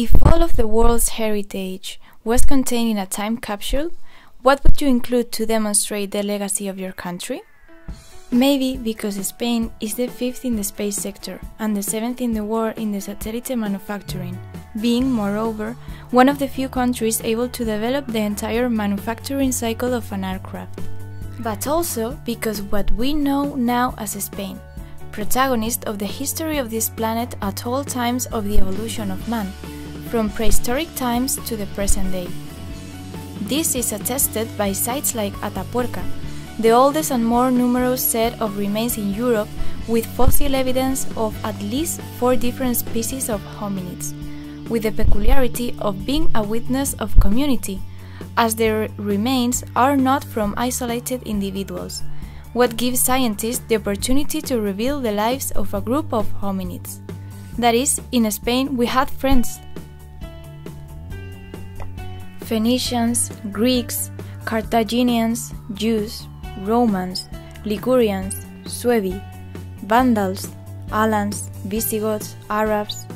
If all of the world's heritage was contained in a time capsule, what would you include to demonstrate the legacy of your country? Maybe because Spain is the 5th in the space sector and the 7th in the world in the satellite manufacturing, being, moreover, one of the few countries able to develop the entire manufacturing cycle of an aircraft. But also because what we know now as Spain, protagonist of the history of this planet at all times of the evolution of man, from prehistoric times to the present day. This is attested by sites like Atapuerca, the oldest and more numerous set of remains in Europe with fossil evidence of at least 4 different species of hominids, with the peculiarity of being a witness of community, as their remains are not from isolated individuals, what gives scientists the opportunity to reveal the lives of a group of hominids. That is, in Spain we had friends. Phoenicians, Greeks, Carthaginians, Jews, Romans, Ligurians, Suevi, Vandals, Alans, Visigoths, Arabs,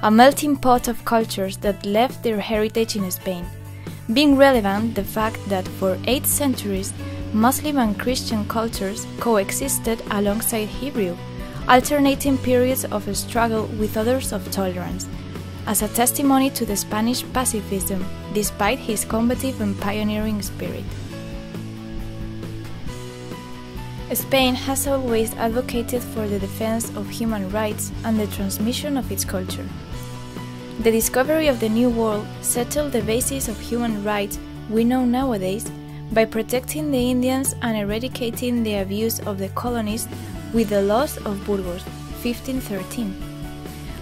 a melting pot of cultures that left their heritage in Spain, being relevant the fact that for 8 centuries Muslim and Christian cultures coexisted alongside Hebrew, alternating periods of struggle with others of tolerance, as a testimony to the Spanish pacifism, despite his combative and pioneering spirit. Spain has always advocated for the defense of human rights and the transmission of its culture. The discovery of the New World settled the basis of human rights we know nowadays by protecting the Indians and eradicating the abuse of the colonists with the Laws of Burgos, 1513,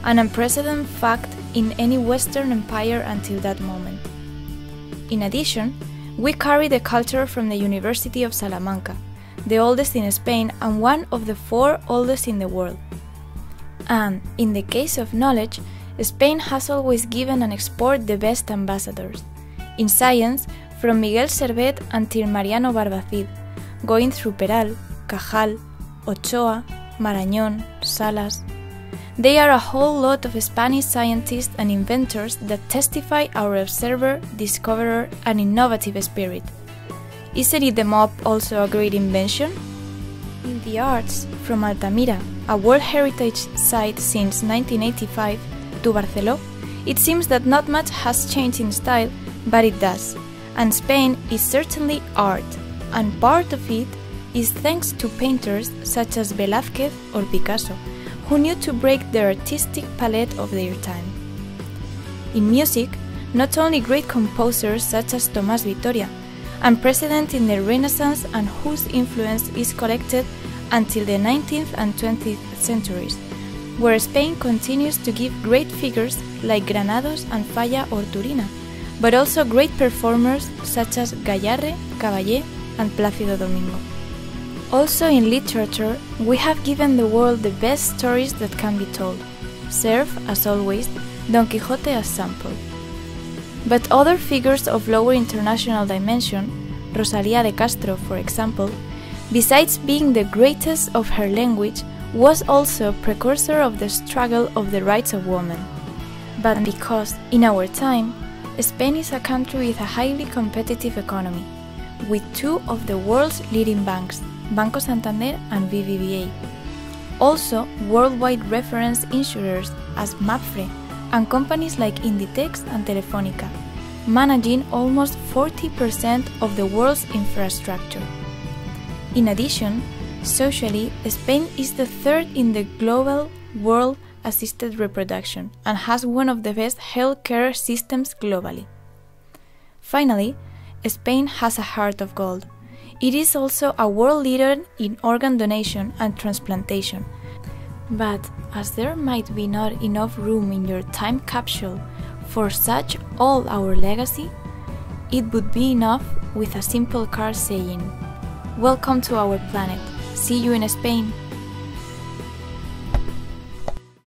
an unprecedented fact in any Western empire until that moment. In addition, we carry the culture from the University of Salamanca, the oldest in Spain and one of the 4 oldest in the world. And, in the case of knowledge, Spain has always given and exported the best ambassadors. In science, from Miguel Servet until Mariano Barbacid, going through Peral, Cajal, Ochoa, Marañón, Salas. They are a whole lot of Spanish scientists and inventors that testify our observer, discoverer, and innovative spirit. Isn't it the mob also a great invention? In the arts, from Altamira, a World Heritage Site since 1985, to Barcelona, it seems that not much has changed in style, but it does. And Spain is certainly art, and part of it is thanks to painters such as Velázquez or Picasso, who knew to break the artistic palette of their time. In music, not only great composers such as Tomás Vitoria, unprecedented in the Renaissance and whose influence is collected until the 19th and 20th centuries, where Spain continues to give great figures like Granados and Falla or Turina, but also great performers such as Gayarre, Caballé, and Plácido Domingo. Also in literature, we have given the world the best stories that can be told. Serve, as always, Don Quixote as sample. But other figures of lower international dimension, Rosalía de Castro, for example, besides being the greatest of her language, was also precursor of the struggle of the rights of women. But because, in our time, Spain is a country with a highly competitive economy, with 2 of the world's leading banks, Banco Santander and BBVA. Also, worldwide reference insurers as Mapfre and companies like Inditex and Telefónica, managing almost 40% of the world's infrastructure. In addition, socially, Spain is the 3rd in the global world assisted reproduction and has one of the best healthcare systems globally. Finally, Spain has a heart of gold. It is also a world leader in organ donation and transplantation. But as there might be not enough room in your time capsule for such all our legacy, it would be enough with a simple card saying, "Welcome to our planet. See you in Spain."